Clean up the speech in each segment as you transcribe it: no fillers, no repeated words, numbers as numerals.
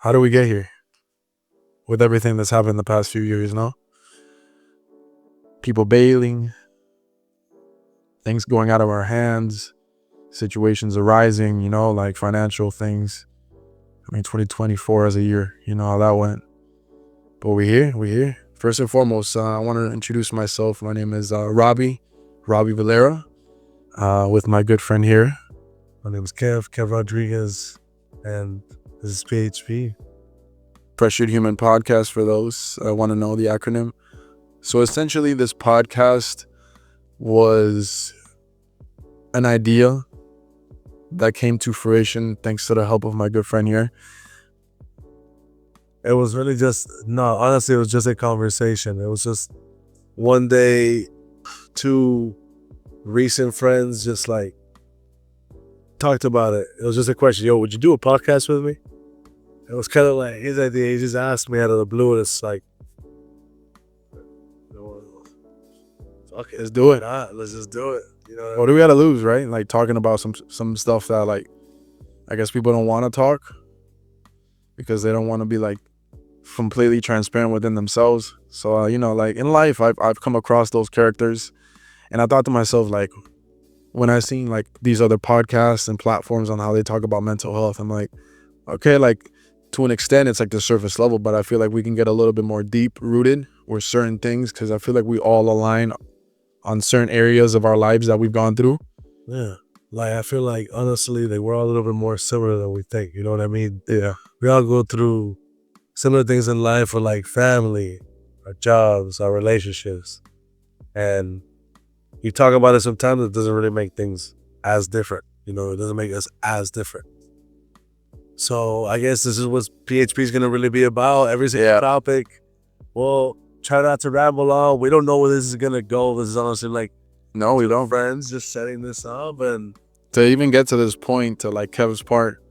how do we get here with everything that's happened in the past few years, no? People bailing, things going out of our hands, situations arising, like financial things. 2024 as a year, how that went. But we're here. First and foremost, I want to introduce myself. My name is Robert Vilera, with my good friend here. My name is Kev Rodriguez, and this is PHP. Pressured Human Podcast, for those want to know the acronym. So essentially, this podcast was an idea that came to fruition thanks to the help of my good friend here. It was really honestly, it was just a conversation. It was just one day, two recent friends just like talked about it. It was just a question, yo, would you do a podcast with me? It was kind of like his idea. He just asked me out of the blue, and it's like, okay, let's do it. Let's just do it. What do we got to lose, right? Like talking about some stuff that, like, I guess people don't want to talk because they don't want to be like completely transparent within themselves. So like in life, I've come across those characters, and I thought to myself, like, when I seen like these other podcasts and platforms on how they talk about mental health, I'm like, okay, like to an extent it's like the surface level, but I feel like we can get a little bit more deep rooted with certain things, because I feel like we all align on certain areas of our lives that we've gone through. Yeah. Like, I feel like, honestly, like, we're all a little bit more similar than we think. You know what I mean? Yeah. We all go through similar things in life, with like family, our jobs, our relationships. And you talk about it sometimes, it doesn't really make things as different. It doesn't make us as different. So I guess this is what PHP is going to really be about. Every single topic. We'll try not to ramble on. We don't know where this is going to go. This is honestly like, no, we don't. Friends just setting this up. And to even get to this point, to like Kev's part,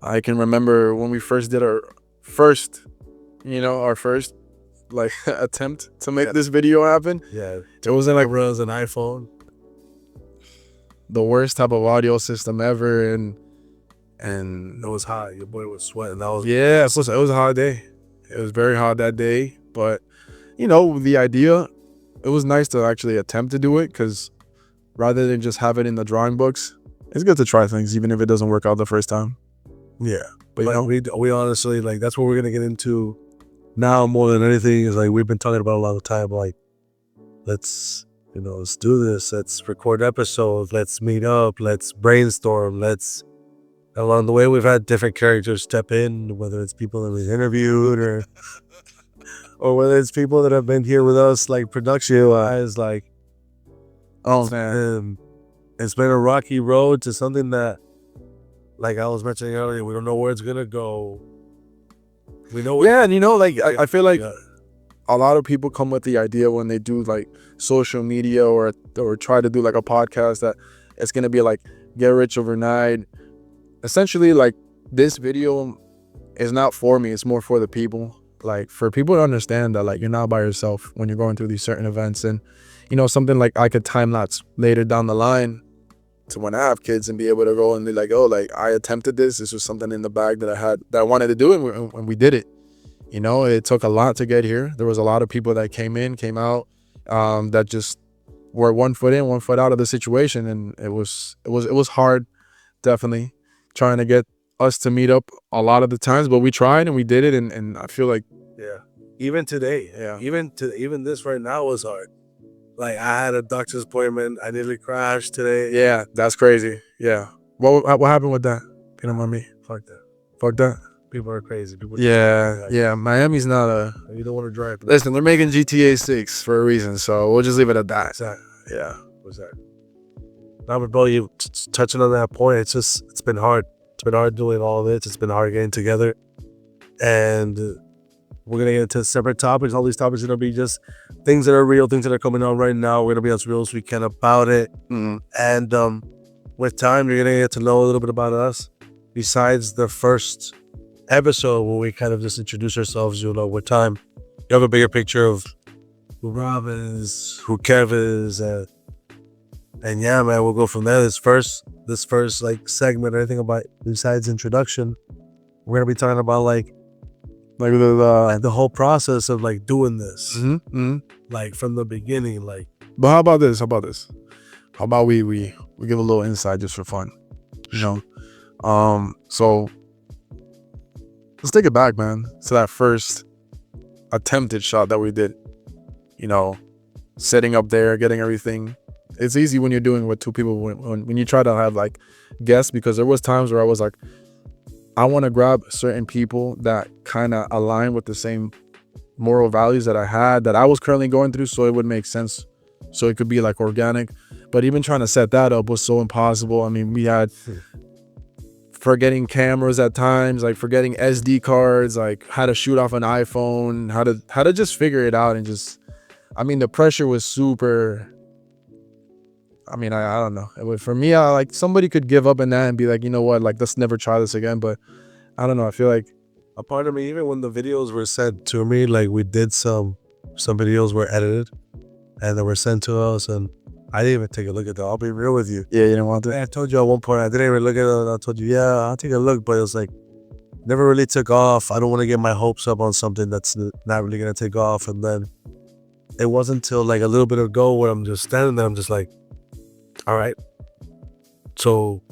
I can remember when we first did our first like attempt to make this video happen. Yeah. It wasn't like it was an iPhone. The worst type of audio system ever, and it was hot. Your boy was sweating. That was it was a hot day. It was very hot that day, but the idea, it was nice to actually attempt to do it, because rather than just have it in the drawing books, it's good to try things even if it doesn't work out the first time. Yeah, but we honestly, like, that's what we're gonna get into now more than anything. Is like, we've been talking about a lot of time, like, let's do this, let's record episodes, let's meet up, let's brainstorm, along the way we've had different characters step in, whether it's people that we've interviewed or whether it's people that have been here with us, like, production wise. Like, oh man, it's been a rocky road to something that, like I was mentioning earlier, we don't know where it's gonna go. We know. And like I feel like a lot of people come with the idea when they do like social media or try to do like a podcast that it's gonna be like get rich overnight. Essentially, like, this video is not for me, it's more for the people. Like, for people to understand that, like, you're not by yourself when you're going through these certain events. And something like I could time lapse later down the line to when I have kids and be able to go and be like, oh, like, I attempted this was something in the bag that I wanted to do, and we did it. It took a lot to get here. There was a lot of people that came out, that just were 1 foot in, 1 foot out of the situation, and it was hard, definitely, trying to get us to meet up a lot of the times, but we tried and we did it, and I feel like, yeah, even today, even this right now was hard. Like, I had a doctor's appointment, I nearly crashed today. Yeah, that's crazy. Yeah, what happened with that? You don't mind me? Fuck that. People are crazy. Yeah. Miami's not you don't want to drive. Listen, they're making GTA 6 for a reason, so we'll just leave it at that. Exactly. Yeah. What's that? Now, bro, you touching on that point, it's been hard. It's been hard doing all of this. It's been hard getting together. And we're going to get into separate topics. All these topics are going to be just things that are real, things that are coming on right now. We're going to be as real as we can about it. Mm-hmm. And with time, you're going to get to know a little bit about us. Besides the first episode where we kind of just introduce ourselves, with time, you have a bigger picture of who Rob is, who Kev is, and yeah, man, we'll go from there. This first like segment, anything about besides introduction, we're gonna be talking about like the whole process of like doing this, like from the beginning. Like, but how about this? How about we give a little insight just for fun, you know? So let's take it back, man, to that first attempted shot that we did. You know, setting up there, getting everything. It's easy when you're doing with two people when you try to have like guests, because there was times where I was like, I want to grab certain people that kind of align with the same moral values that I had, that I was currently going through, so it would make sense, so it could be like organic. But even trying to set that up was so impossible. I mean, we had forgetting cameras at times, like forgetting SD cards, like how to shoot off an iPhone, how to just figure it out. And just, I mean, the pressure was super. I mean, I don't know. For me, I like, somebody could give up in that and be like, you know what, like, let's never try this again. But I don't know. I feel like a part of me, even when the videos were sent to me, like we did some videos were edited and they were sent to us, and I didn't even take a look at them. I'll be real with you. Yeah, you didn't want to. I told you at one point I didn't even look at it. I told you, yeah, I'll take a look, but it was like never really took off. I don't want to get my hopes up on something that's not really gonna take off. And then it wasn't until like a little bit ago where I'm just standing there, I'm just like, all right, so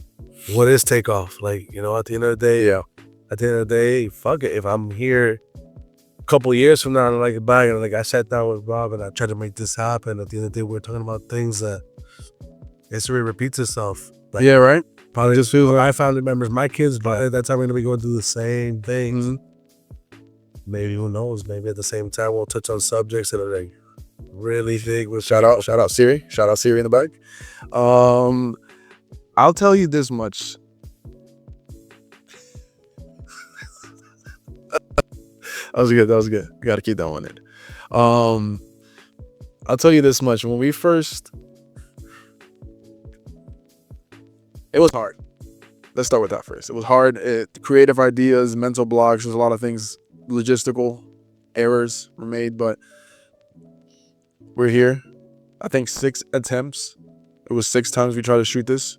what is takeoff? Like, you know, at the end of the day, at the end of the day, fuck it. If I'm here a couple years from now and I like it back and like I sat down with Rob and I tried to make this happen, at the end of the day, we're talking about things that history repeats itself. Like, yeah, right. Probably just feel like my family members, my kids, but that's how we're gonna be going through the same things. Maybe, who knows? Maybe at the same time we'll touch on subjects that are like really big. With shout out Siri in the back. I'll tell you this much. That was good. We gotta keep that one in. I'll tell you this much. When we first, it was hard. Let's start with that first. It was hard. Creative ideas, mental blocks. There's a lot of things, logistical errors were made, but we're here. I think 6 attempts. It was 6 times we tried to shoot this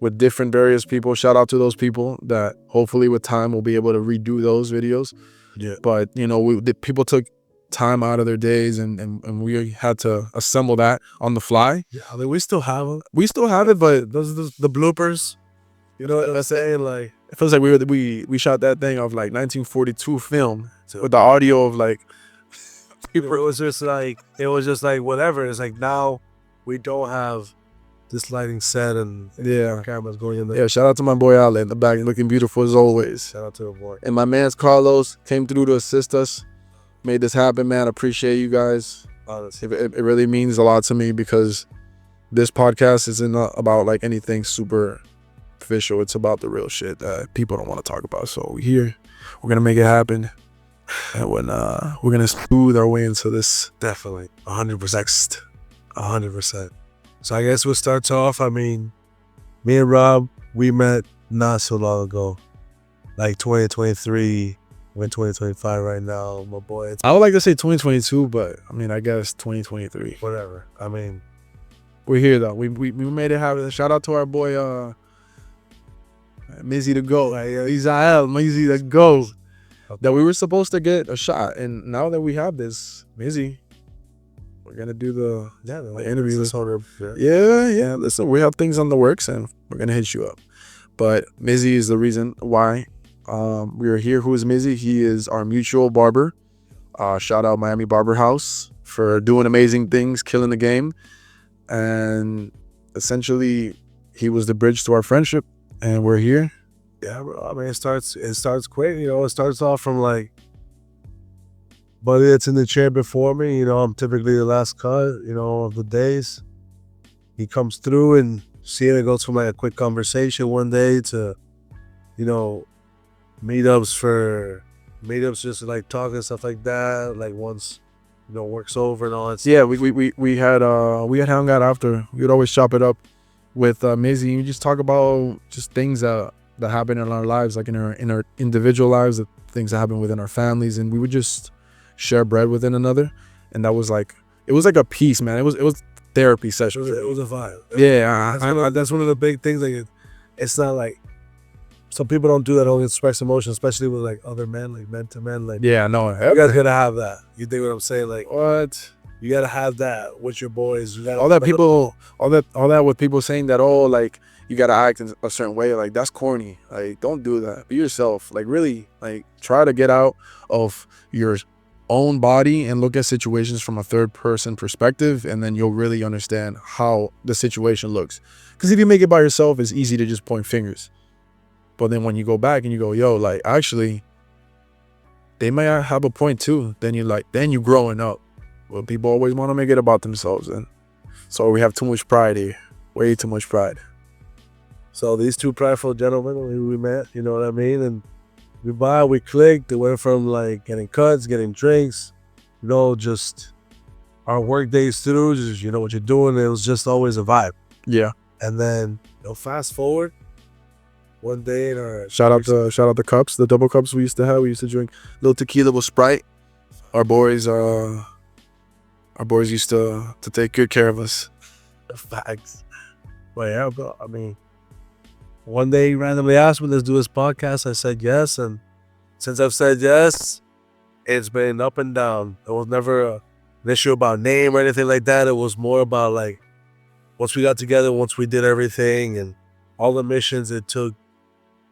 with different various people. Shout out to those people that hopefully with time we'll be able to redo those videos. Yeah. But, you know, the people took time out of their days and we had to assemble that on the fly. Yeah, I mean, we still have them. We still have it, but those are the bloopers. You know what I'm saying? Like, it feels like we shot that thing of like 1942 film with the audio of like people. It was just like whatever. It's like now we don't have this lighting set and cameras going in there. Yeah, shout out to my boy Ale in the back, looking beautiful as always. Shout out to the boy. And my man's Carlos came through to assist us, made this happen, man. Appreciate you guys. Honestly, it really means a lot to me, because this podcast isn't about like anything super official. It's about the real shit that people don't want to talk about. So we're gonna make it happen, and when we're gonna smooth our way into this. Definitely 100%. 100%. So I guess we'll start off. I mean, me and Rob, we met not so long ago, like 2023. We're in 2025 right now, my boy. I would like to say 2022, but I mean, I guess 2023. Whatever. I mean, we're here though. We made it happen. Shout out to our boy Mizzy the Go. Mizzy the Go. That we were supposed to get a shot, and now that we have this, Mizzy, we're gonna do the interview. Yeah. Listen, we have things on the works, and we're gonna hit you up. But Mizzy is the reason why we are here. Who is Mizzy? He is our mutual barber. Shout out Miami Barber House for doing amazing things, killing the game, and essentially he was the bridge to our friendship, and we're here. Yeah, bro. I mean, it starts quick. You know, it starts off from like, buddy that's in the chair before me. You know, I'm typically the last cut, you know, of the days. He comes through, and seeing it goes from like a quick conversation one day to, you know, meetups just like talking, stuff like that. Like once, you know, work's over and all that stuff. Yeah, we had hung out after. We would always chop it up with Mizzy. We just talk about just things that happen in our lives, like in our individual lives, the things that happen within our families, and we would just share bread with one another. And that was like, it was like a peace, man. It was therapy session. It was a vibe. Yeah, that's one of the big things. Like, it's not like some people don't do that, don't express emotion, especially with like other men, like men to men. Like, Yeah, no, you guys gotta have that. You think what I'm saying? Like, what? you gotta have that with your boys. You gotta, All that with people saying that, oh, like you gotta act in a certain way, like that's corny. Like, don't do that. Be yourself. Like, really, like try to get out of your own body and look at situations from a third person perspective, and then you'll really understand how the situation looks. Because if you make it by yourself, it's easy to just point fingers. But then when you go back and you go, yo, like actually, they might have a point too. Then you growing up. Well, people always want to make it about themselves, and so we have too much pride here. Way too much pride. So these two prideful gentlemen we met, you know what I mean? And we clicked. It went from like getting cuts, getting drinks, you know, just our work days through, just, you know what you're doing. It was just always a vibe. Yeah. And then, you know, fast forward one day in our Shout out the cups, the double cups we used to have. We used to drink a little tequila with Sprite. Our boys used to take good care of us. facts. But yeah, bro, I mean, one day he randomly asked me, let's do this podcast. I said yes. And since I've said yes, it's been up and down. It was never an issue about name or anything like that. It was more about like, once we got together, once we did everything and all the missions it took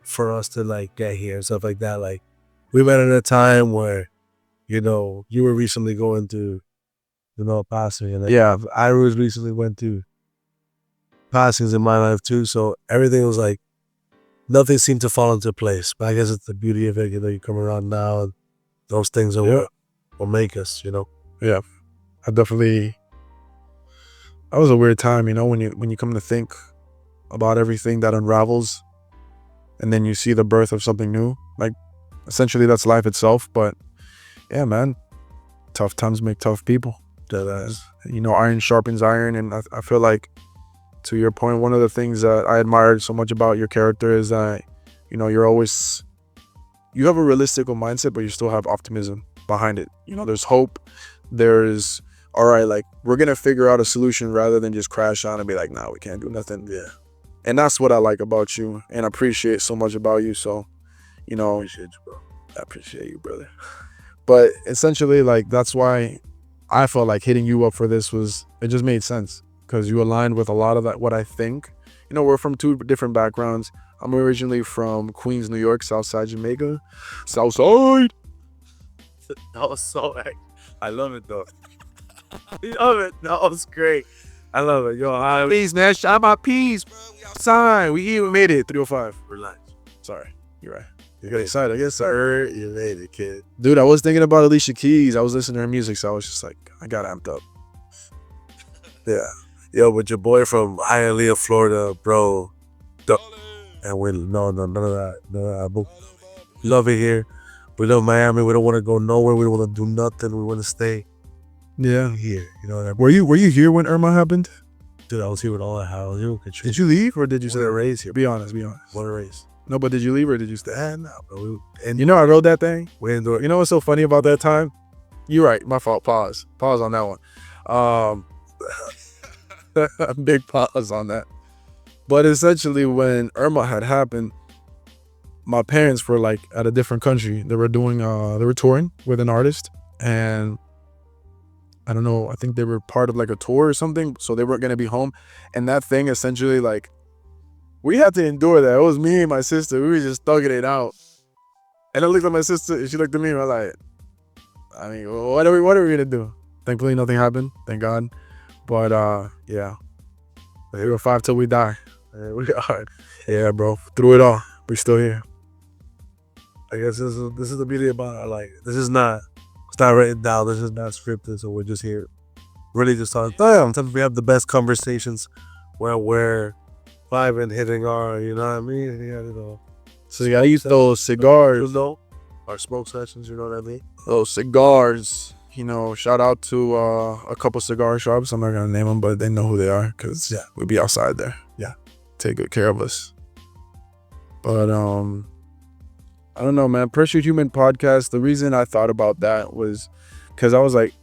for us to like get here and stuff like that. Like, we met at a time where, you know, you were recently going to, you know, passing. And Yeah. I was recently went through passings in my life too. So everything was like, nothing seemed to fall into place. But I guess it's the beauty of it. You know, you come around now and those things are what will make us, you know. Yeah. That was a weird time, you know, when you come to think about everything that unravels, and then you see the birth of something new. Like, essentially that's life itself. But yeah, man, tough times make tough people. You know, iron sharpens iron. And I feel like, to your point, one of the things that I admired so much about your character is that, you know, you have a realistic mindset, but you still have optimism behind it. You know, there's hope. There's, all right, like, we're going to figure out a solution rather than just crash on and be like, nah, we can't do nothing. Yeah. And that's what I like about you and appreciate so much about you. So, you know, Appreciate you, bro. I appreciate you, brother. But essentially, like, that's why I felt like hitting you up for this it just made sense, because you aligned with a lot of that, what I think. You know, we're from two different backgrounds. I'm originally from Queens, New York, Southside Jamaica. Southside! That was so, I love it though. I love it. That was great. I love it. Yo, Please, man, shot my peas, bro. We outside. We even made it. 305. relax. Sorry. You're right. You got excited, I guess. Sir. You made it, kid. Dude, I was thinking about Alicia Keys. I was listening to her music, so I was just like, I got amped up. Yeah. Yo, but your boy from Hialeah, Florida, bro. And we none of that. We love it here. We love Miami. We don't want to go nowhere. We don't want to do nothing. We want to stay Yeah. here. You know what I mean? Were you here when Irma happened? Dude, I was here with all that house. Did you leave or did you stay? Born and raised here. Be honest. Born and raised. No, but did you leave or did you stay? No, bro. And You know, I wrote that thing. we didn't do it. You know what's so funny about that time? You're right. My fault. Pause on that one. Big pause on that. But essentially, when Irma had happened, my parents were like at a different country. They were touring with an artist, and I don't know, I think they were part of like a tour or something, so they weren't gonna be home. And that thing, essentially, like, we had to endure that. It was me and my sister. We were just thugging it out. And I looked at my sister, and she looked at me, and I was like, I mean, what are we gonna do? Thankfully, nothing happened. Thank God. But yeah, 5 till we die. Yeah, we are. Yeah, bro. Through it all, we're still here. I guess this is the beauty about it. Like, it's not written down. This is not scripted. So we're just here, really just talking. Sometimes we have the best conversations where we're vibing, hitting our, you know what I mean? Yeah, you know. So you gotta use those cigars. You know, our smoke sessions. You know what I mean? Those cigars. You know, shout out to a couple cigar shops. I'm not gonna name them, but they know who they are, because we be outside there. Yeah, take good care of us. But I don't know, man. Pressure Human podcast. The reason I thought about that was because I was like,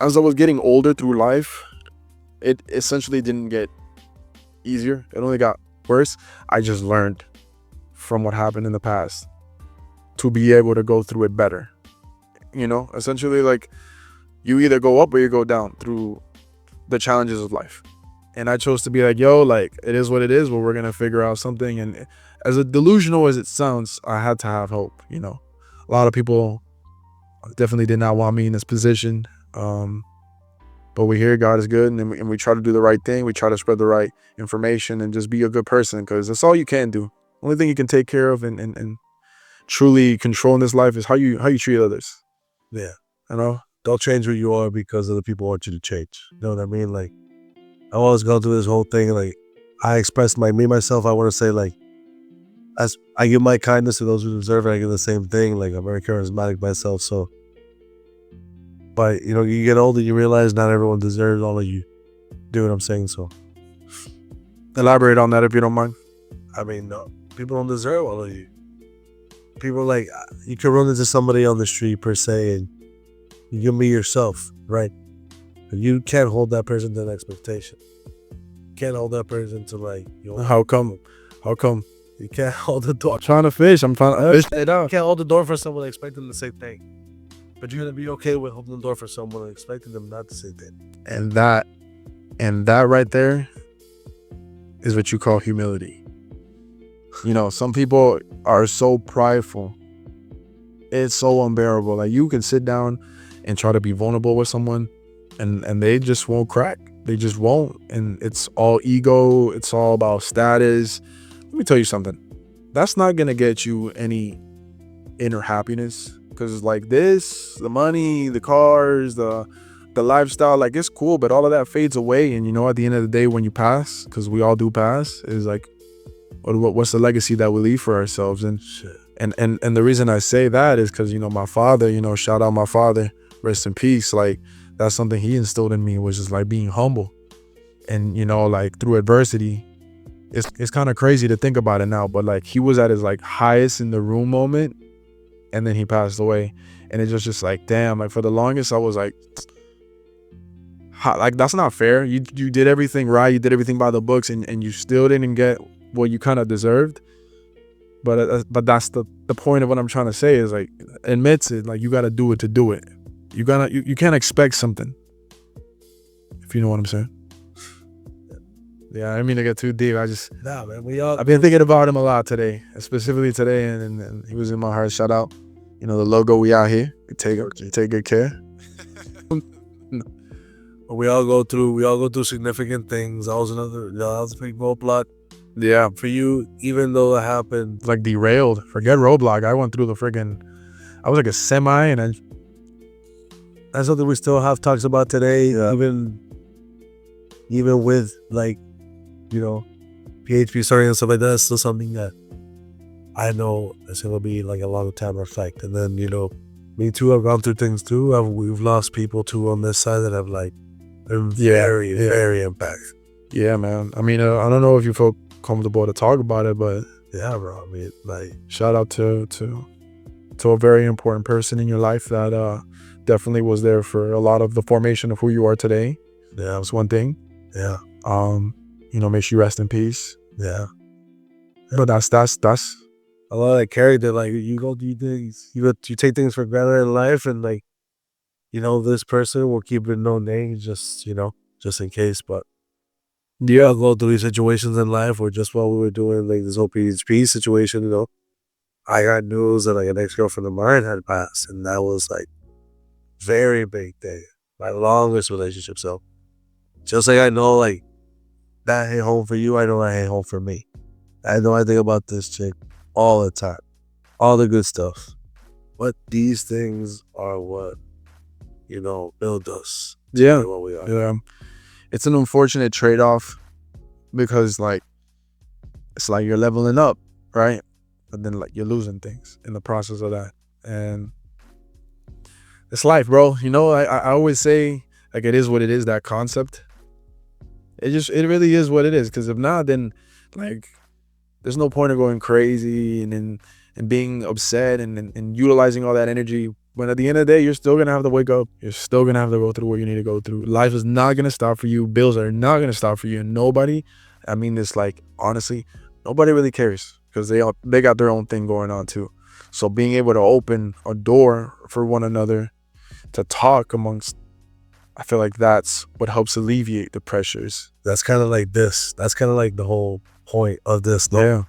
as I was getting older through life, it essentially didn't get easier. It only got worse. I just learned from what happened in the past to be able to go through it better. You know, essentially, like, you either go up or you go down through the challenges of life. And I chose to be like, yo, like, it is what it is, but we're gonna figure out something. And as delusional as it sounds, I had to have hope. You know, a lot of people definitely did not want me in this position, but we hear God is good, and we try to do the right thing. We try to spread the right information and just be a good person, because that's all you can do. Only thing you can take care of and truly control in this life is how you treat others. Yeah. You know, Don't change who you are because other people want you to change. You know what I mean? Like, I always go through this whole thing. Like, I express myself. I want to say, like, as I give my kindness to those who deserve it, I give the same thing. Like, I'm very charismatic myself. So, but you know, you get older, you realize not everyone deserves all of you. Do what I'm saying? So, elaborate on that if you don't mind. I mean, no, people don't deserve all of you. People, like, you can run into somebody on the street per se, and you can be yourself, right? But you can't hold that person to an expectation. You can't hold that person to, like, you know, How come? you can't hold the door. I'm trying to fish. I'm trying to fish it You out. can't hold the door for someone and expect them to say thing. But you're gonna be okay with holding the door for someone and expecting them not to say thing. And that right there is what you call humility. You know, some people are so prideful. It's so unbearable. Like, you can sit down and try to be vulnerable with someone, and they just won't crack. They just won't. And it's all ego. It's all about status. Let me tell you something. That's not gonna get you any inner happiness, because like this, the money, the cars, the lifestyle, like, it's cool, but all of that fades away. And you know, at the end of the day, when you pass, because we all do pass, is like, what's the legacy that we leave for ourselves? And the reason I say that is because, you know, my father, you know, shout out my father, rest in peace. Like, that's something he instilled in me, was just like being humble. And, you know, like, through adversity, it's kind of crazy to think about it now, but like, he was at his like highest in the room moment, and then he passed away. And it's just like, damn, like, for the longest I was like, like, that's not fair. You did everything right, you did everything by the books, and you still didn't get what you kind of deserved. But that's the point of what I'm trying to say, is like, admits it. Like, you got to do it to do it. You can't expect something, if you know what I'm saying. Yeah, I didn't mean to get too deep. Nah, man, I've been thinking about him a lot today, specifically today, and he was in my heart. Shout out, you know, the logo, we out here. We take good care. We all go through significant things. That was a big roadblock. Yeah, For you, even though it happened, like, derailed. Forget roadblock. I went through I was like a semi, and that's something we still have talks about today. Yeah. Even with, like, you know, PHP starting and stuff like that, it's still something that I know it's gonna be like a long time effect. And then, you know, me too, I've gone through things too. We've lost people too on this side that have, like, been very impacted. yeah, man. I mean, I don't know if you feel comfortable to talk about it, but Yeah, bro. I mean, like, shout out to a very important person in your life that definitely was there for a lot of the formation of who you are today. yeah, That was one thing. yeah, You know, may she rest in peace. yeah. But that's A lot of that character, like, you go do things, you take things for granted in life, and, like, you know, this person will keep it no name, just, you know, just in case. But yeah, I'll go through these situations in life where, just while we were doing, like, this whole PHP situation, you know, I got news that, like, an ex-girlfriend of mine had passed, and that was, like, very big thing. My longest relationship. So just like I know, like, that hit home for you, I know that hit home for me. I know I think about this chick all the time, all the good stuff. But these things are what, you know, build us. Yeah. To what we are. Yeah. It's an unfortunate trade-off, because like, it's like you're leveling up, right? But then, like, you're losing things in the process of that. And it's life, bro. You know, I always say, like, it is what it is, that concept. It really is what it is. Because if not, then, like, there's no point of going crazy and being upset and utilizing all that energy, when at the end of the day, you're still gonna have to wake up. You're still gonna have to go through what you need to go through. Life is not gonna stop for you. Bills are not gonna stop for you. And nobody, I mean this, like, honestly, nobody really cares. because they got their own thing going on too. So being able to open a door for one another to talk amongst, I feel like that's what helps alleviate the pressures. That's kind of like this. That's kind of like the whole point of this. No? Yeah.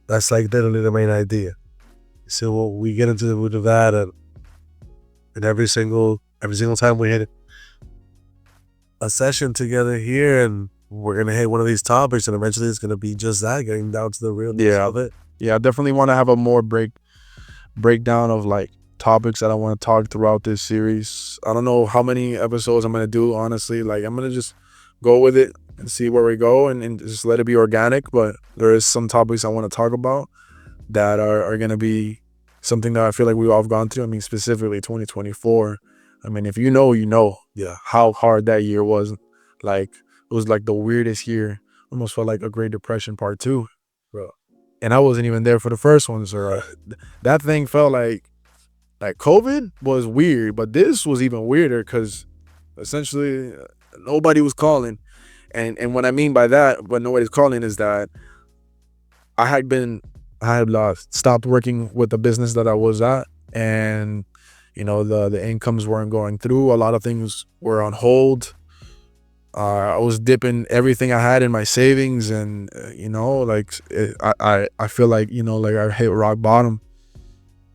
That's like literally the main idea. So we get into that, and every single time we hit a session together here, and we're gonna hit one of these topics, and eventually it's gonna be just that, getting down to the real of it. Yeah, I definitely want to have a more breakdown of like topics that I want to talk throughout this series. I don't know how many episodes I'm gonna do, honestly. Like, I'm gonna just go with it and see where we go, and just let it be organic. But there is some topics I want to talk about that are gonna be something that I feel like we've all gone through. I mean, specifically 2024. I mean, if you know, Yeah. how hard that year was. Like, it was like the weirdest year. Almost felt like a Great Depression part 2. Bro. And I wasn't even there for the first one, so that thing felt like COVID was weird, but this was even weirder because essentially nobody was calling. And what I mean by that, when nobody's calling, is that I had stopped working with the business that I was at, and the incomes weren't going through. A lot of things were on hold. I was dipping everything I had in my savings, and I feel like like I hit rock bottom,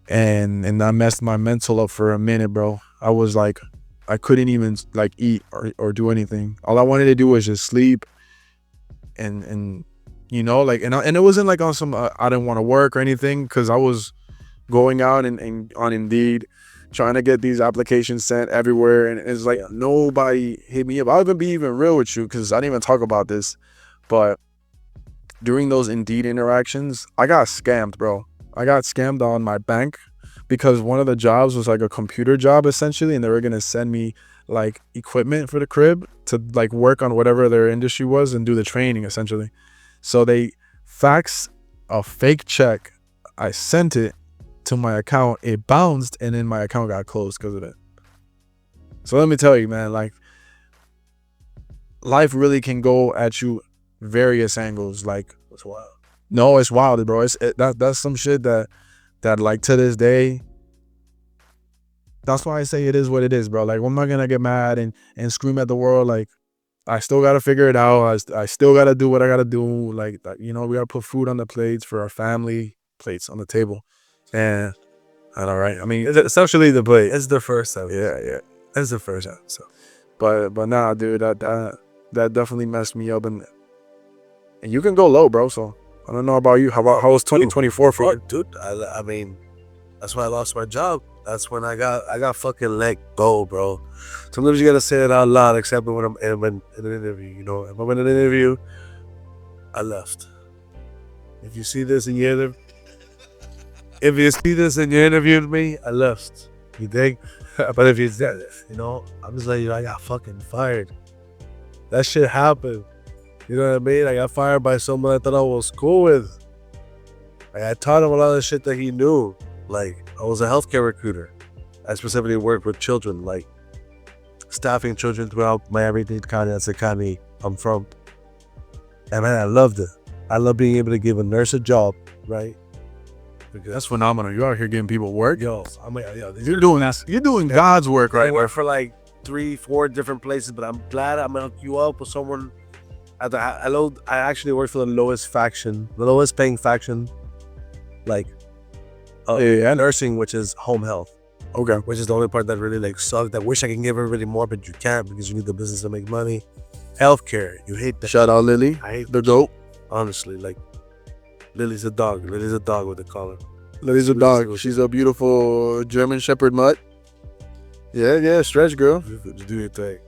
and that messed my mental up for a minute, bro. I was like, I couldn't even like eat or do anything. All I wanted to do was just sleep, and and it wasn't like on some I didn't want to work or anything, because I was going out and on Indeed trying to get these applications sent everywhere, and it's like nobody hit me up. I'll even be real with you, because I didn't even talk about this, but during those Indeed interactions, I got scammed, bro. I got scammed on my bank, because one of the jobs was like a computer job essentially, and they were gonna send me like equipment for the crib to like work on whatever their industry was and do the training essentially. So they faxed a fake check. I sent it to my account, it bounced, and then my account got closed because of it. So let me tell you, man, like, life really can go at you various angles. Like, It's wild. no, it's wild, bro. That's some shit that like to this day, that's why I say it is what it is, bro. Like, I'm not gonna get mad and scream at the world. Like, I still gotta figure it out. I still gotta do what I gotta do. Like, we gotta put food on the plates for our family, plates on the table. And I know, right? I mean, It's essentially the play. It's the first episode. yeah. It's the first episode. But nah, dude, that definitely messed me up, and you can go low, bro. So I don't know about you. How was 2024 for you? Dude, I mean, that's when I lost my job. That's when I got fucking let go, bro. Sometimes you gotta say it out loud, except when I'm in an interview. If I'm in an interview, I left. If you see this and if you see this and you interviewed me, I left. You dig? But if you I'm just like, I got fucking fired. That shit happened. You know what I mean? I got fired by someone I thought I was cool with. I taught him a lot of shit that he knew. Like, I was a healthcare recruiter. I specifically worked with children, like staffing children throughout Miami-Dade County. That's the county I'm from. And man, I loved it. I love being able to give a nurse a job, right? That's phenomenal. You're out here getting people work. Yo, You're doing God's work, right? I work for like 3-4 different places, but I'm glad I'm gonna hook you up with someone. I actually work for the lowest paying faction, like nursing, which is home health. Okay. Which is the only part that really like sucked. I wish I can give everybody more, but you can't, because you need the business to make money. Healthcare, you hate that. Shout out Lily. I hate the goat. Honestly, like, Lily's a dog. Lily's a dog, what they call her. Lily's a dog. She's a beautiful German Shepherd mutt. Yeah, stretch, girl. Do your thing.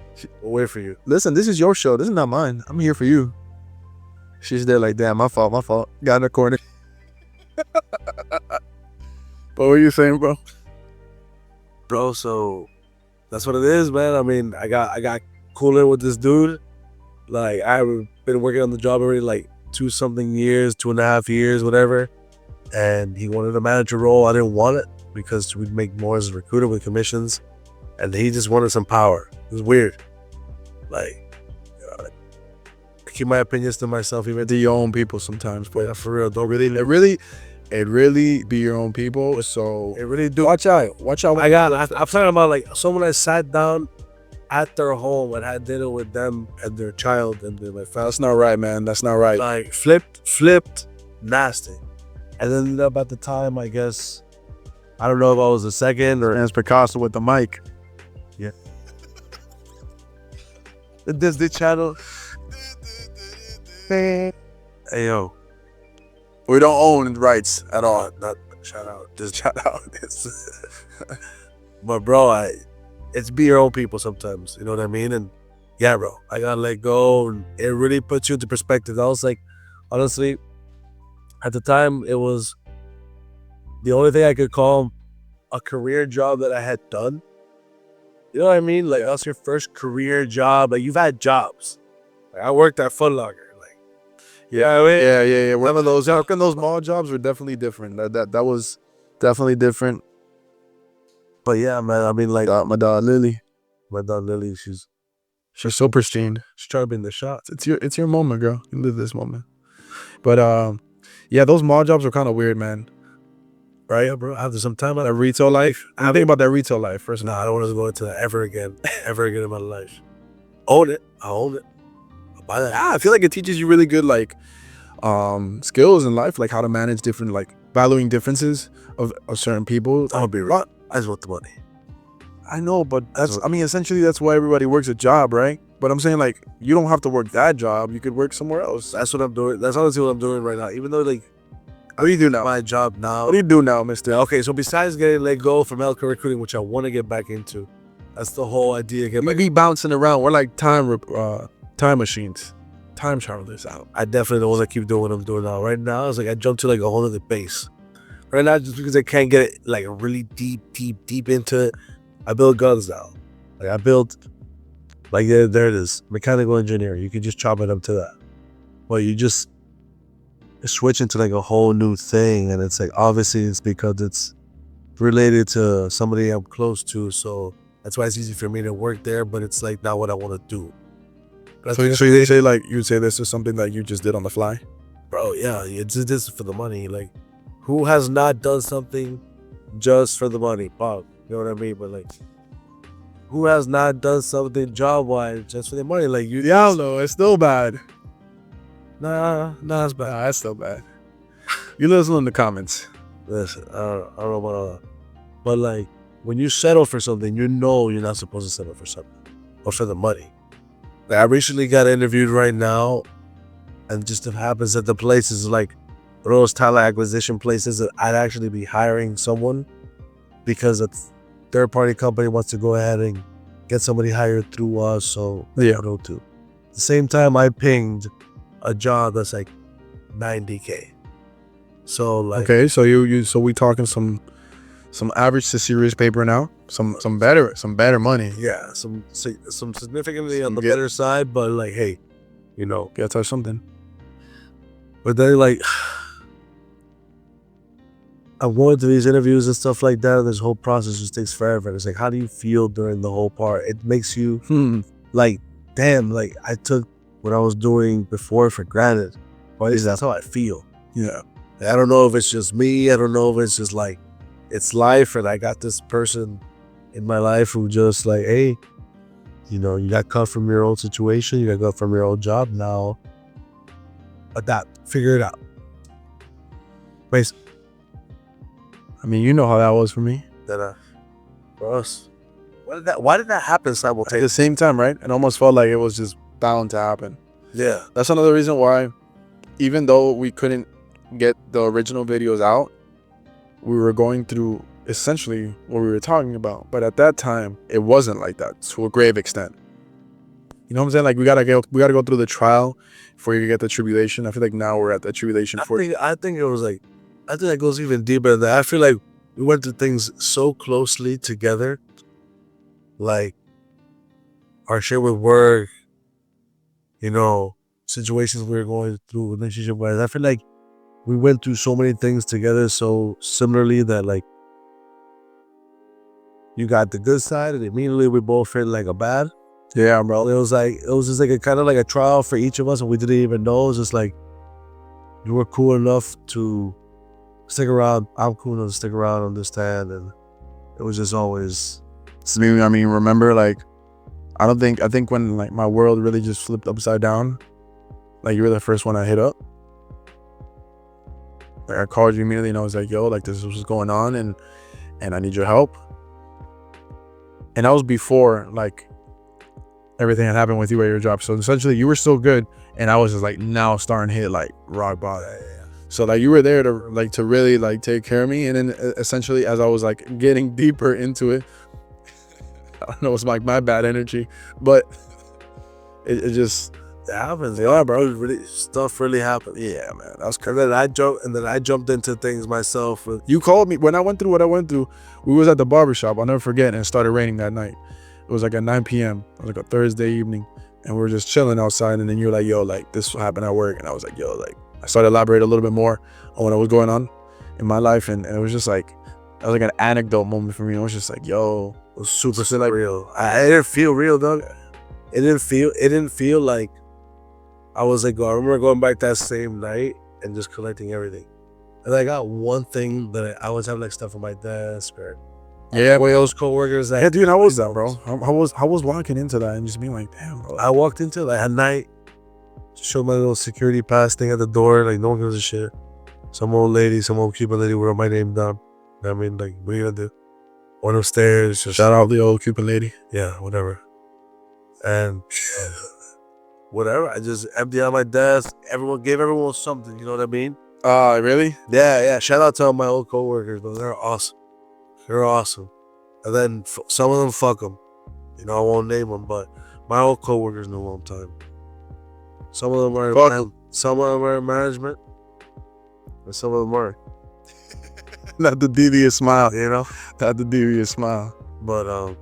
We'll wait for you. Listen, this is your show. This is not mine. I'm here for you. She's there like, damn, my fault. Got in the corner. But what are you saying, bro? Bro, so that's what it is, man. I mean, I got cooler with this dude. Like, I've been working on the job already like 2.5 years, whatever. And he wanted a manager role. I didn't want it, because we'd make more as a recruiter with commissions. And he just wanted some power. It was weird. Like, I keep my opinions to myself. Even to your own people sometimes, but yeah, for real, don't really. It really be your own people. So It really do. watch out. I'm talking about like someone that sat down at their home and had dinner with them and their child and their like That's not right, man. That's not right. like flipped, nasty. And then about the time, I guess, I don't know if I was the second or As Picasso with the mic. yeah. The Disney Channel. Hey yo, We don't own rights at all. not shout out, just shout out. But bro, it's be your own people sometimes. You know what I mean? And yeah, bro, I gotta let go, and it really puts you into perspective. I was like, honestly, at the time, it was the only thing I could call a career job that I had done. You know what I mean? Like, that's your first career job. Like, you've had jobs. Like, I worked at Foot Locker. Like, Yeah, yeah. Some of those mall jobs were definitely different. That was definitely different. but yeah, man. I mean, like, My dog Lily, she's so pristine. trying to be in the shots. It's your moment, girl. You live this moment. But yeah, those mall jobs were kind of weird, man. Right, yeah, bro. After some time, That retail life. I think about that retail life first. nah, I don't want to go into that ever again in my life. Own it. I own it. I'll buy that. I feel like it teaches you really good like skills in life, like how to manage different, like valuing differences of certain people. I'm gonna be real. I just want the money. I know, but essentially that's why everybody works a job, right? But I'm saying, like, you don't have to work that job. You could work somewhere else. That's what I'm doing. That's honestly what I'm doing right now. Even though, like, What do you do now? my job now. What do you do now, mister? Okay, so besides getting let go from healthcare recruiting, which I want to get back into, that's the whole idea. We be bouncing around. We're like time machines, time travelers out. I definitely don't want to keep doing what I'm doing now. Right now, it's like I jumped to like a whole other base. Right now, just because I can't get it like really deep into it, I build guns now. Like I built, like there it is, mechanical engineer. You could just chop it up to that. Well, you just switch into like a whole new thing, and it's like obviously it's because it's related to somebody I'm close to, so that's why it's easy for me to work there. But it's like not what I want to do. So they say, like, you would say this is something that you just did on the fly, bro. Yeah, it's this is for the money. Like, who has not done something just for the money? Bob, you know what I mean? But like, who has not done something job wise just for the money? Like you, Diablo, it's still bad. Nah, it's bad. Nah, that's still bad. You let us know in the comments. Listen, I don't know about all that. But like, when you settle for something, you know you're not supposed to settle for something or for the money. Like, I recently got interviewed right now, and just it happens that the place is like those talent acquisition places that I'd actually be hiring someone because a third-party company wants to go ahead and get somebody hired through us. So Yeah. go to. At the same time, I pinged a job that's like $90K. So like, Okay, so so we talking some average to serious paper now. Some better money. yeah, some significantly on the Get- better side, but like, hey, you know. Gotta touch something. But then like, I'm going to these interviews and stuff like that, and this whole process just takes forever. And it's like, how do you feel during the whole part? It makes you like, damn, like I took what I was doing before for granted. Or at least that's how I feel. Yeah. I don't know if it's just me. I don't know if it's just like, it's life, and I got this person in my life who just like, hey, you know, you got cut from your old situation, you got cut from your old job, now adapt, figure it out. Basically, I mean, you know how that was for me. that for us, why did that happen At simultaneously? the same time, right? It almost felt like it was just bound to happen. Yeah, That's another reason why, even though we couldn't get the original videos out, we were going through essentially what we were talking about. But at that time, it wasn't like that to a grave extent. You know what I'm saying? Like we gotta go through the trial before you get the tribulation. I feel like now we're at the tribulation for I think it was like, I think that goes even deeper than that. I feel like we went through things so closely together, like our share with work, you know, situations we were going through relationship wise. I feel like we went through so many things together so similarly that like you got the good side and immediately we both felt like a bad, Yeah, bro. It was just like a kind of like a trial for each of us, and we didn't even know. It was just like, you were cool enough to stick around. I'm cool enough to stick around, understand, and it was just always. I mean, remember, like, I think when like my world really just flipped upside down, like you were the first one I hit up. Like I called you immediately and I was like, yo, like this is what's going on and I need your help. And that was before like everything had happened with you at your job. So essentially you were still good and I was just like now starting to hit like rock bottom. So like you were there to really like take care of me. And then essentially as I was like getting deeper into it, I don't know, it's like my bad energy, but it just happens. Yeah, bro. Stuff really happened. Yeah, man. That was crazy. And then I jumped into things myself. You called me when I went through what I went through. We was at the barbershop. I'll never forget. And it started raining that night. It was like at 9 p.m. It was like a Thursday evening. And we were just chilling outside. And then you're like, yo, like this happened at work. And I was like, yo, like I started to elaborate a little bit more on what was going on in my life. And it was just like, it was like an anecdote moment for me. I was just like, yo, it was super real. I didn't feel real, dog. It didn't feel like I was like, I remember going back that same night and just collecting everything. And I got one thing that I always have like stuff on my desk or with those coworkers. Yeah, dude, how was that, bro? I was walking into that and just being like, damn, bro. I walked into it like at night, showed my little security pass thing at the door, like no one gives a shit. Some old Cuban lady wrote my name down. I mean, like, what are you gonna do? Went upstairs, just shout out the old Cuban lady. Yeah, whatever. And whatever, I just emptied out my desk. Gave everyone something, you know what I mean? Really? Yeah. Shout out to all my old coworkers, bro. They're awesome. And then some of them, fuck them. You know, I won't name them, but my old coworkers know a long time. Some of them are in management, and some of them aren't. Not the devious smile, you know? Not the devious smile. But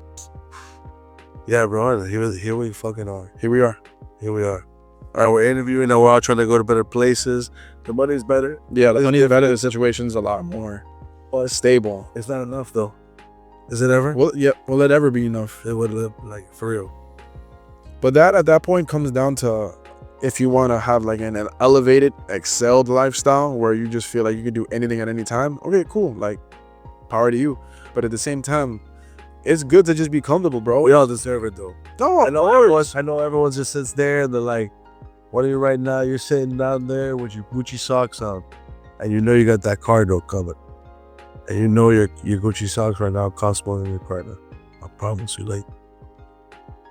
yeah, bro. Here we fucking are. Here we are. All right, we're interviewing. Now we're all trying to go to better places. The money's better. Yeah, the money's better. The situation's a lot more stable. It's not enough though. Is it ever? Well, yeah. Will it ever be enough? It would, like, for real. But that at that point comes down to if you want to have like an elevated, excelled lifestyle where you just feel like you can do anything at any time. Okay, cool. Like, power to you. But at the same time, it's good to just be comfortable, bro. We all deserve it though. No, I know everyone just sits there and they're like, what are you right now? You're sitting down there with your Gucci socks on. And you know you got that car note coming. And you know your Gucci socks right now cost more than your car note. I promise you, like,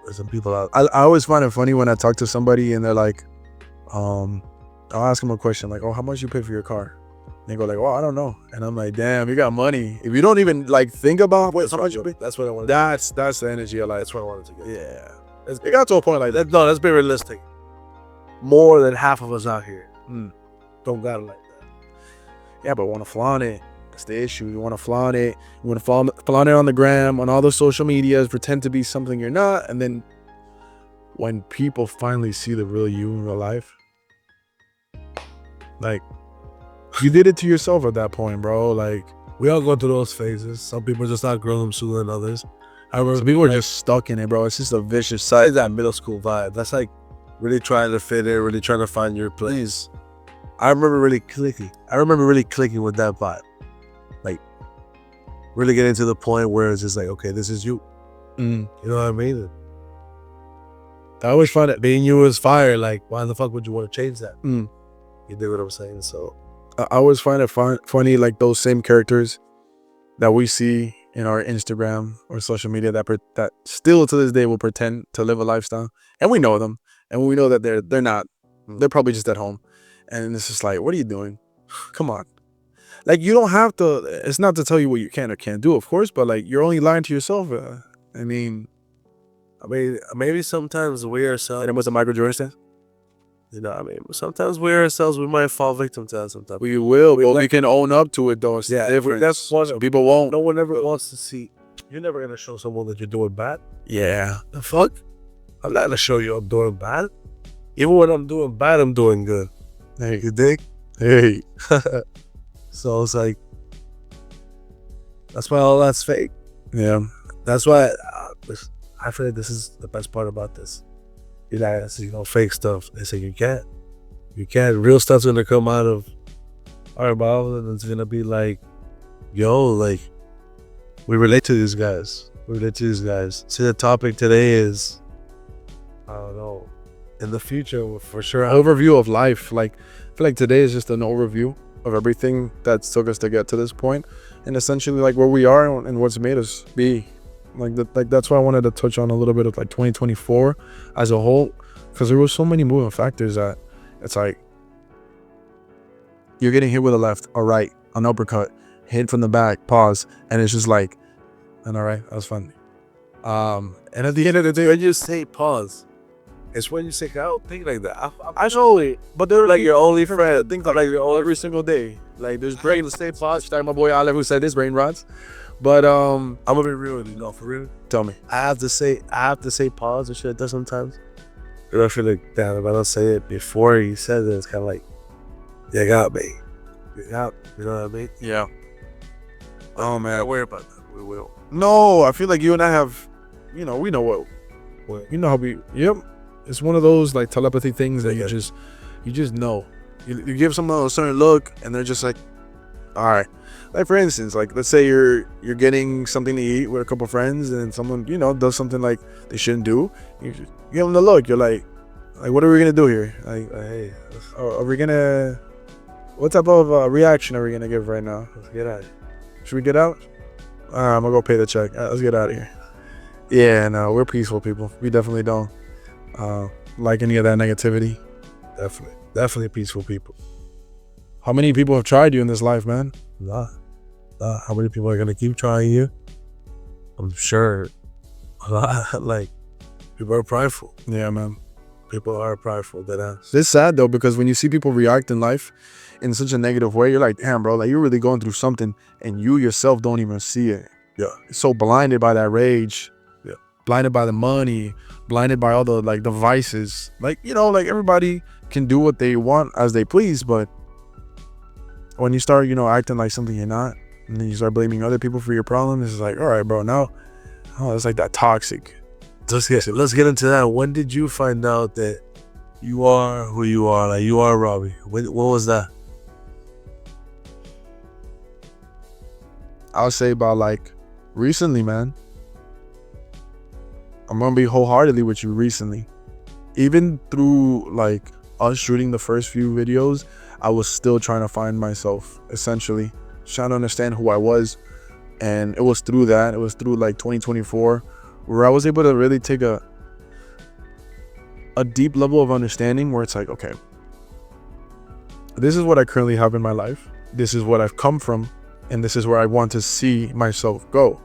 there's some people out. I always find it funny when I talk to somebody and they're like, I'll ask them a question like, oh, how much you pay for your car? And they go like, well, I don't know. And I'm like, damn, you got money. If you don't even like think about that's what I wanted. That's the energy I like. That's what I wanted to get. Yeah. It got to a point like that. No, let's be realistic. More than half of us out here don't got it like that. Yeah, but want to flaunt it. That's the issue. You want to flaunt it. You want to flaunt it on the gram, on all the social medias, pretend to be something you're not. And then when people finally see the real you in real life, like, you did it to yourself at that point, bro. Like, we all go through those phases. Some people just outgrow them sooner than others. I remember some people are just stuck in it, bro. It's just a vicious cycle. It's that middle school vibe. That's like really trying to fit in, really trying to find your place. I remember really clicking with that vibe. Like, really getting to the point where it's just like, okay, this is you. You know what I mean? I always find that being you is fire. Like, why the fuck would you want to change that? You dig what I'm saying? So I always find it funny, like those same characters that we see in our Instagram or social media that still to this day will pretend to live a lifestyle, and we know them, and we know that they're not. They're probably just at home, and it's just like, what are you doing? Come on, like, you don't have to. It's not to tell you what you can or can't do, of course, but like, you're only lying to yourself. I mean, maybe sometimes we ourselves. And it was a Michael Jordan stance. You know, I mean, sometimes we ourselves, we might fall victim to that sometimes. We will. We can own up to it, though. It's different. That's what people won't. No one ever wants to see. You're never going to show someone that you're doing bad. Yeah. The fuck? I'm not going to show you I'm doing bad. Even when I'm doing bad, I'm doing good. Hey, you dig? Hey. So it's like, that's why all that's fake. Yeah. That's why I feel like this is the best part about this. You guys, fake stuff. They say you can't. Real stuff's gonna come out of our mouth, and it's gonna be like, yo, like, we relate to these guys. See, the topic today is, I don't know, in the future, for sure. Overview of life. Like, I feel like today is just an overview of everything that took us to get to this point, and essentially like where we are and what's made us be. Like that's why I wanted to touch on a little bit of like 2024 as a whole, because there was so many moving factors that it's like you're getting hit with a left, a right, an uppercut, hit from the back, pause, and it's just like, and all right, that was fun. And at the end of the day, When you say pause, it's when you say, I don't think like that. I know it, but they're like your only friend. think like every single day. Like there's brain stay pause. Like my boy Olive who said this brain rots. But I'm gonna be real with you. No, for real. tell me. I have to say pause and shit. Does sometimes. And I feel like, damn, if I don't say it before he says it, it's kind of like, you got me. You got me. You know what I mean? Yeah. Oh man. Don't worry about that. We will. No, I feel like you and I have, we know what, you know how we. Yep. It's one of those like telepathy things that Yeah. you just know. You give someone a certain look, and they're just like, all right. Like for instance, like let's say you're getting something to eat with a couple friends, and someone does something like they shouldn't do. You give them the look. You're like what are we gonna do here? Like, Hey, are we gonna? What type of reaction are we gonna give right now? let's get out of here. Should we get out? I'm gonna go pay the check. Let's get out of here. Yeah, no, we're peaceful people. We definitely don't like any of that negativity. Definitely peaceful people. How many people have tried you in this life, man? Nah. How many people are gonna keep trying you? I'm sure a lot. Like, people are prideful. Yeah, man. People are prideful. Deadass. It's sad though, because when you see people react in life in such a negative way, you're like, damn, bro, like you're really going through something, and you yourself don't even see it. Yeah. So blinded by that rage. Yeah. Blinded by the money. Blinded by all the like the vices. Like like everybody can do what they want as they please, but when you start acting like something you're not, and then you start blaming other people for your problems, it's like, all right, bro, now it's like that toxic. Let's get into that. When did you find out that you are who you are? Like, you are Robbie. What was that? I'll say about like recently, man. I'm gonna be wholeheartedly with you recently. Even through like us shooting the first few videos, I was still trying to find myself, essentially trying to understand who I was. And it was through that, it was through like 2024 where I was able to really take a deep level of understanding where it's like, okay, this is what I currently have in my life, this is what I've come from, and this is where I want to see myself go.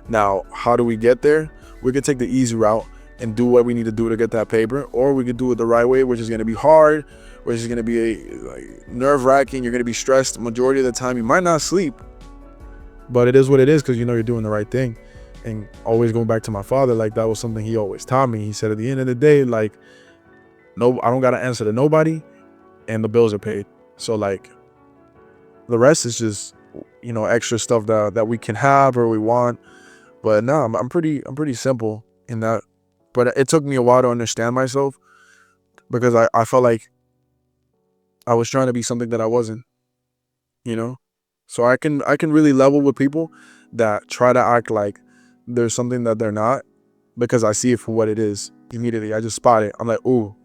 Now, how do we get there? We could take the easy route and do what we need to do to get that paper, or we could do it the right way, which is going to be hard, which is going to be like nerve-wracking. You're going to be stressed majority of the time. You might not sleep, but it is what it is, because you're doing the right thing. And always going back to my father, like that was something he always taught me. He said at the end of the day, like, no, I don't got to answer to nobody, and the bills are paid. So like the rest is just extra stuff that we can have or we want. But no, I'm pretty simple in that. But it took me a while to understand myself, because I felt like I was trying to be something that I wasn't, So I can really level with people that try to act like there's something that they're not, because I see it for what it is immediately. I just spot it. I'm like, ooh,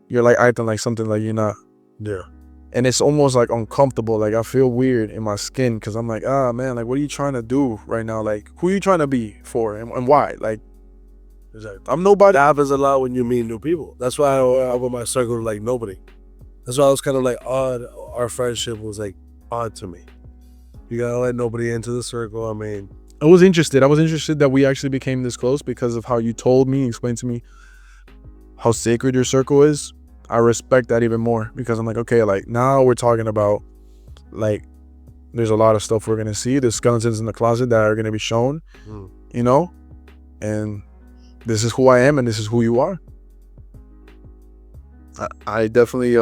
you're like acting like something like you're not. Yeah. And it's almost like uncomfortable. Like I feel weird in my skin, because I'm like, man, like what are you trying to do right now? Like who are you trying to be for, and why? Like, Exactly. I'm nobody. That happens a lot when you meet new people. That's why I open my circle like nobody. That's why I was kind of like odd. Our friendship was like odd to me. You gotta let nobody into the circle. I mean, I was interested that we actually became this close because of how you told me, explained to me how sacred your circle is. I respect that even more, because I'm like, okay, like now we're talking about like there's a lot of stuff we're gonna see. There's skeletons in the closet that are gonna be shown, and this is who I am and this is who you are. I definitely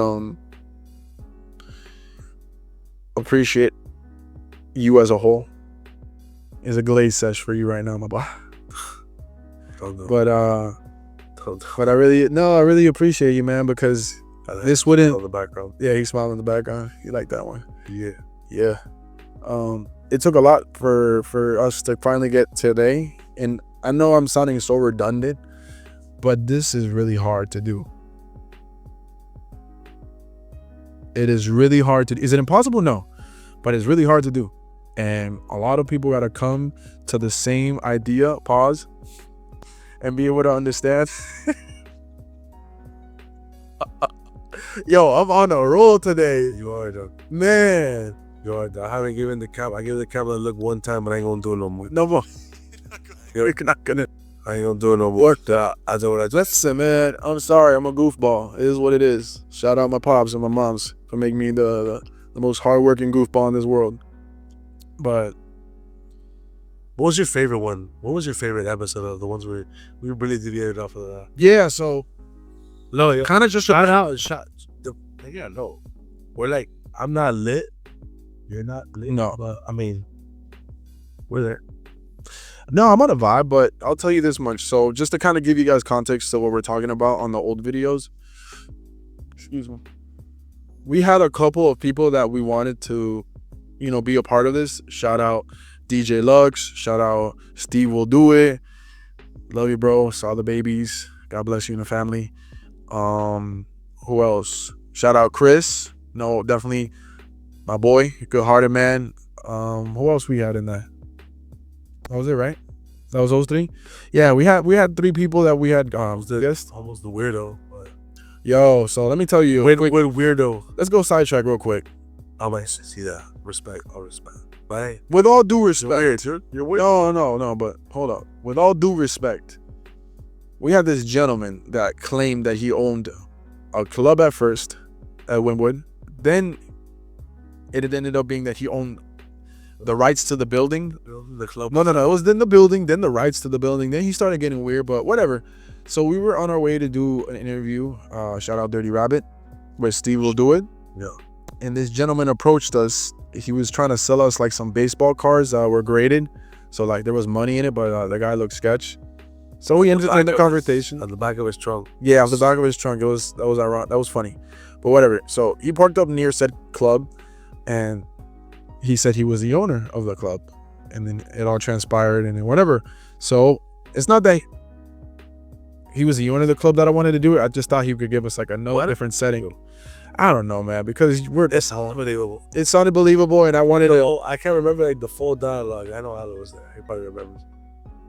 appreciate you as a whole. It's a glaze sesh for you right now, my boy. But I really appreciate you, man, because this wouldn't. On the background. Yeah, he's smiling in the background. You like that one? Yeah. It took a lot for us to finally get today, and I know I'm sounding so redundant, but this is really hard to do. It is really hard to do. Is it impossible? No, but it's really hard to do, and a lot of people gotta come to the same idea, pause, and be able to understand. Yo, I'm on a roll today. You are, though. Man. You are, though. I haven't given the camera. I gave the camera a look one time, but I ain't gonna do it no more. No more. You're not gonna. I ain't gonna do it no more. I do what I do. Listen, man, I'm sorry. I'm a goofball. It is what it is. Shout out my pops and my moms for making me the most hardworking goofball in this world. But what was your favorite one? What was your favorite episode of the ones we really deviated off of that? yeah, so No, kind of just yeah, no. We're like, I'm not lit. You're not lit. No. But I mean, we're there. No, I'm on a vibe, but I'll tell you this much. So just to kind of give you guys context to what we're talking about on the old videos. Excuse me. We had a couple of people that we wanted to, be a part of this. Shout out DJ Lux. Shout out Steve Will Do It. Love you, bro. Saw the babies. God bless you and the family. Who else? Shout out Chris. No, definitely my boy, good-hearted man. Who else we had in that? That was it, right? That was those three. Yeah, we had 3 people that we had guests. Almost the weirdo. But Yo, so let me tell you. wait, weirdo. Let's go sidetrack real quick. I might see that. Respect, all respect. But hey, With all due respect. you're weird. No, but hold up. With all due respect, we had this gentleman that claimed that he owned a club at first at Wynwood. Then it ended up being that he owned the rights to the building. The club. No. It was then the building, then the rights to the building. Then he started getting weird, but whatever. So we were on our way to do an interview. Shout out Dirty Rabbit, where Steve Will Do It. Yeah. And this gentleman approached us. He was trying to sell us like some baseball cards that were graded. So like there was money in it, but the guy looked sketch. So we ended the conversation. At the back of his trunk. Yeah, off the back of his trunk. That was ironic. That was funny. But whatever. So he parked up near said club, and he said he was the owner of the club. And then it all transpired and then whatever. So it's not that he was the owner of the club that I wanted to do it. I just thought he could give us like a different setting. I don't know, man, because It sounds unbelievable. it sounded believable, and I wanted to. I can't remember like the full dialogue. I know Alan was there. He probably remembers.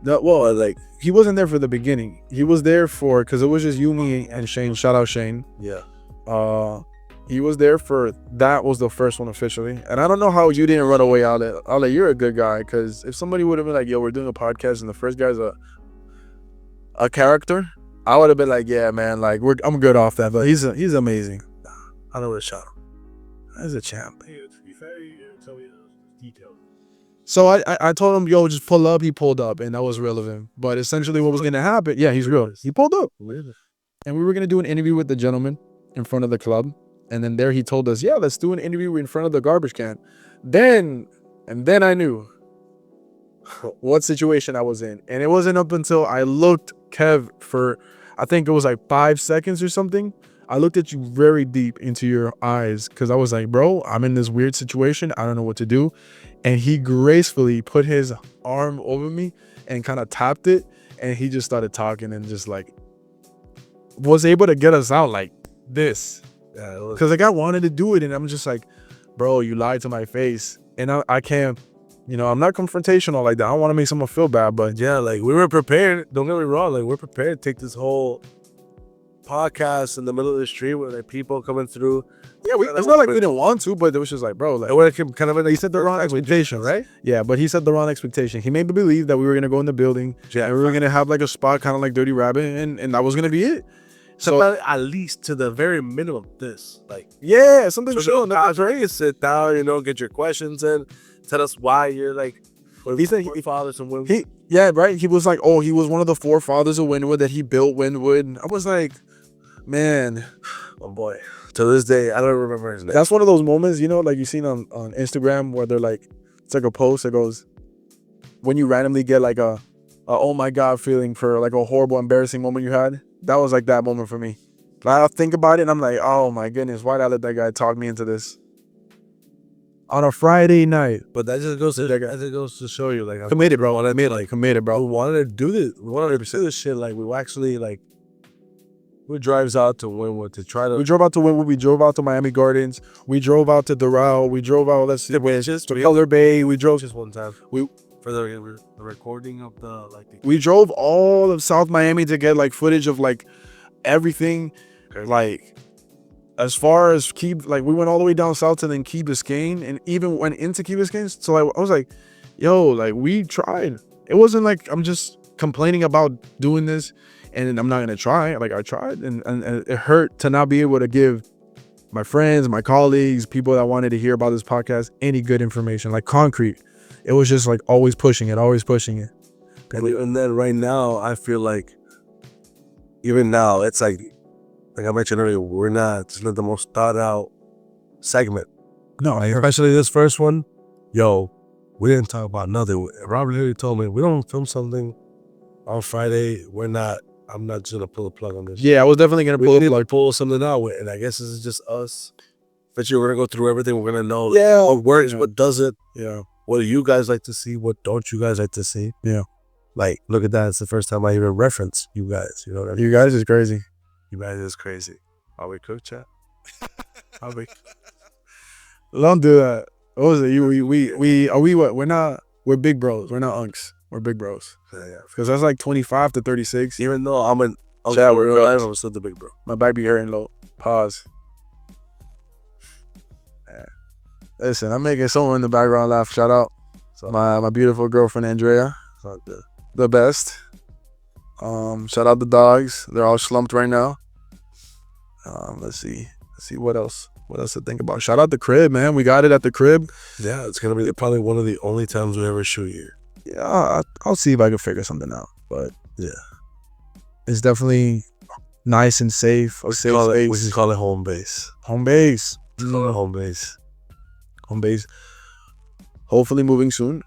No, well, like he wasn't there for the beginning. He was there for because it was just you, me, and Shane. Shout out Shane. Yeah. He was there for that was the first one officially, and I don't know how you didn't run away out of it. Ale, you're a good guy, because if somebody would have been like, "Yo, we're doing a podcast," and the first guy's a character, I would have been like, "Yeah, man, like I'm good off that." But he's amazing. I know what shot him. He's a champ. To be fair, you tell me the details. So I told him, "Yo, just pull up." He pulled up, and that was real of him. But essentially, what was gonna happen? Yeah, he's real. He pulled up, and we were gonna do an interview with the gentleman in front of the club. And then there he told us, "Yeah, let's do an interview in front of the garbage can." Then I knew what situation I was in. And it wasn't up until I looked Kev for, I think it was like 5 seconds or something. I looked at you very deep into your eyes because I was like, "Bro, I'm in this weird situation. I don't know what to do." And he gracefully put his arm over me and kind of tapped it. And he just started talking and just like was able to get us out like this. Yeah, Because the guy wanted to do it, and I'm just like, "Bro, you lied to my face." And I can't, I'm not confrontational like that. I don't want to make someone feel bad, but yeah, like we were prepared. Don't get me wrong. Like we're prepared to take this whole podcast in the middle of the street with like people coming through. yeah, it's not like we didn't want to, but it was just like, bro, like, It would have kind of he said the wrong expectation, right? yeah, but he set the wrong expectation. He made me believe that we were gonna go in the building, Yeah, and we were gonna have like a spot kind of like Dirty Rabbit, and that was gonna be it. So at least to the very minimum, this like Yeah, something so chill. you can sit down, get your questions in, tell us why you're like. He said fathers and women. He was like, "Oh, he was one of the forefathers of Wynwood, that he built Wynwood." I was like, man, Oh boy, to this day I don't remember his name. that's one of those moments, like you've seen on Instagram where they're like, it's like a post that goes, when you randomly get like a oh my God feeling for like a horrible, embarrassing moment you had. That was like that moment for me. I think about it and I'm like, oh my goodness, why did I let that guy talk me into this? On a Friday night. But that just goes to show you, like, Committed, bro. Committed, bro. we wanted to do this. We wanted to pursue this shit. Like, we actually, like, we drives out to Wynwood to try to. We drove out to Wynwood. We drove out to Miami Gardens. We drove out to Doral. We drove out, to Color Bay. We drove just one time. For the recording of we drove all of South Miami to get like footage of like everything. Like, as far as we went all the way down south to then Key Biscayne, and even went into Key Biscayne. So I was like, yo, like, we tried. It wasn't like I'm just complaining about doing this and I'm not gonna try. Like, I tried, and it hurt to not be able to give my friends, my colleagues, people that wanted to hear about this podcast any good information, like concrete. It was just like always pushing it. And then right now, I feel like, even now, it's like I mentioned earlier, it's not the most thought out segment. No, Especially this first one. Yo, we didn't talk about nothing. Robert Vilera told me, we don't film something on Friday. I'm not just gonna pull a plug on this. Yeah, I was definitely gonna pull something out with, and I guess this is just us. But we're gonna go through everything. We're gonna know what works, what doesn't. Yeah. What do you guys like to see? What don't you guys like to see? Yeah. Like, look at that. It's the first time I even reference you guys. You know what I mean? You guys is crazy. You guys is crazy. Are we cooked, chat? Are we? Don't do that. What was it? We're big bros. We're not unks. We're big bros. Yeah. Because that's like 25 to 36. Even though I'm an Chat, I'm still the big bro. My back be hurting low. Pause. Listen, I'm making someone in the background laugh. Shout out my beautiful girlfriend Andrea. The best. Shout out the dogs. They're all slumped right now. Let's see what else to think about. Shout out the crib, man. We got it at the crib. Yeah, it's gonna be probably one of the only times we ever shoot here. Yeah, I'll see if I can figure something out. But yeah, it's definitely nice and safe. We can call it home base. Home base. Call it home base. Home base. Hopefully moving soon.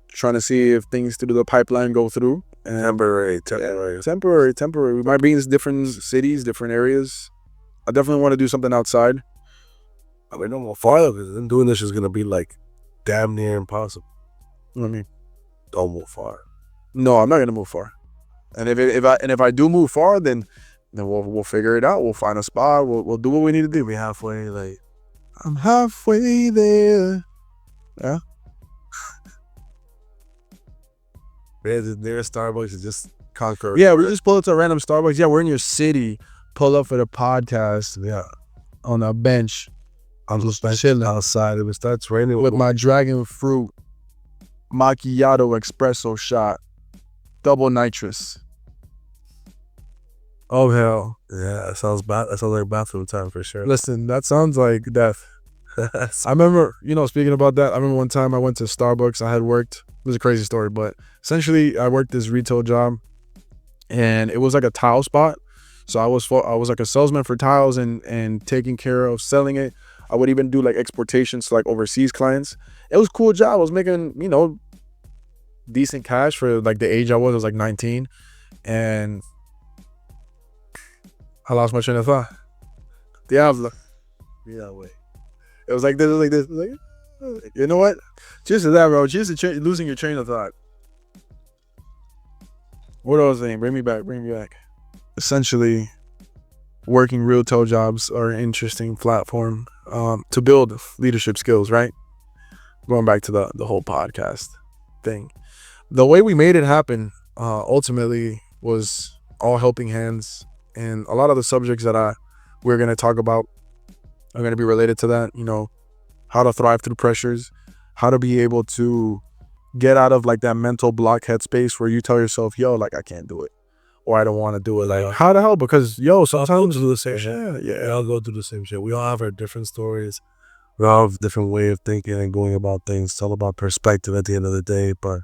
Trying to see if things through the pipeline go through. And temporary. We might be in different cities, different areas. I definitely want to do something outside. I mean, no more farther, because then doing this is gonna be like damn near impossible. You know what I mean? Don't move far. No, I'm not gonna move far. And if I do move far, then we'll figure it out. We'll find a spot. We'll do what we need to do. Be halfway. Like, I'm halfway there. Yeah. The nearest Starbucks is just Concord. Yeah, we just pull up to a random Starbucks. Yeah, we're in your city. Pull up for the podcast. Yeah, on a bench. I'm just chilling outside. If it starts raining, with my dragon fruit macchiato espresso shot, double nitrous. Oh hell, yeah! That sounds bad. That sounds like bathroom time for sure. Listen, that sounds like death. I remember, speaking about that, I remember one time I went to Starbucks. I had worked. It was a crazy story, but essentially I worked this retail job, and it was like a tile spot. So I was like a salesman for tiles and taking care of selling it. I would even do like exportations to like overseas clients. It was a cool job. I was making, decent cash for like the age I was. I was like 19, and I lost my train of thought. Diablo. Yeah, wait. It was like this. You know what? Cheers to that, bro. Cheers to losing your train of thought. What I was saying? Bring me back. Essentially, working retail jobs are an interesting platform to build leadership skills, right? Going back to the whole podcast thing. The way we made it happen ultimately was all helping hands. And a lot of the subjects that we're going to talk about are going to be related to that. How to thrive through pressures, how to be able to get out of like that mental block headspace where you tell yourself, yo, like I can't do it, or I don't want to do it. Like, how the hell? Because sometimes I'll do the same shit. Yeah, I'll go through the same shit. We all have our different stories. We all have a different way of thinking and going about things. It's all about perspective at the end of the day. But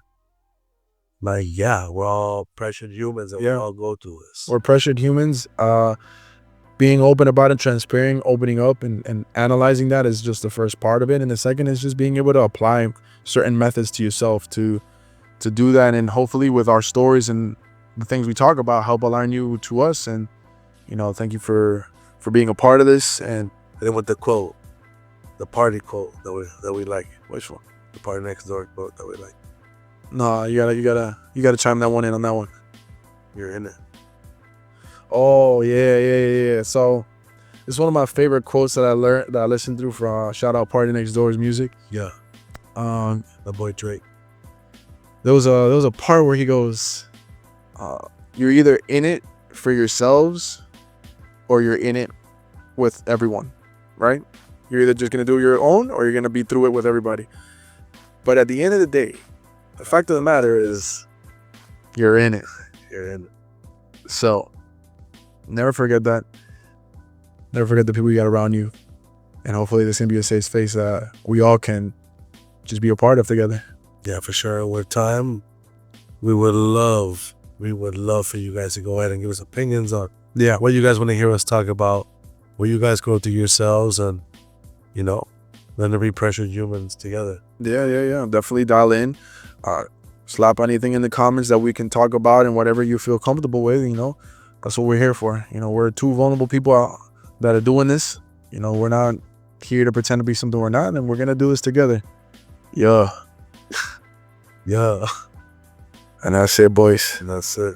like, yeah, we're all pressured humans, and we all go through this. We're pressured humans. Being open about it, transparent, opening up and analyzing that is just the first part of it. And the second is just being able to apply certain methods to yourself to to do that, and hopefully with our stories and the things we talk about help align you to us. And thank you for being a part of this. And then with the quote, the party quote that we like. Which one? The party next door quote that we like. No, you gotta chime that one in on that one. You're in it. Oh yeah. So it's one of my favorite quotes that I listened through from shout out Party Next Door's music. Yeah. My boy Drake. There was a part where he goes, "You're either in it for yourselves, or you're in it with everyone, right? You're either just gonna do your own, or you're gonna be through it with everybody. But at the end of the day, the fact of the matter is, you're in it. You're in it. So never forget that. Never forget the people you got around you, and hopefully this can be a safe space that we all can just be a part of together." Yeah, for sure. With time, we would love for you guys to go ahead and give us opinions on what you guys want to hear us talk about, what you guys go through yourselves, and learn to be pressured humans together. Yeah. Definitely dial in. Slap anything in the comments that we can talk about, and whatever you feel comfortable with. That's what we're here for. We're two vulnerable people that are doing this. We're not here to pretend to be something we're not, and we're gonna do this together. Yeah. Yeah. And that's it, boys. And that's it.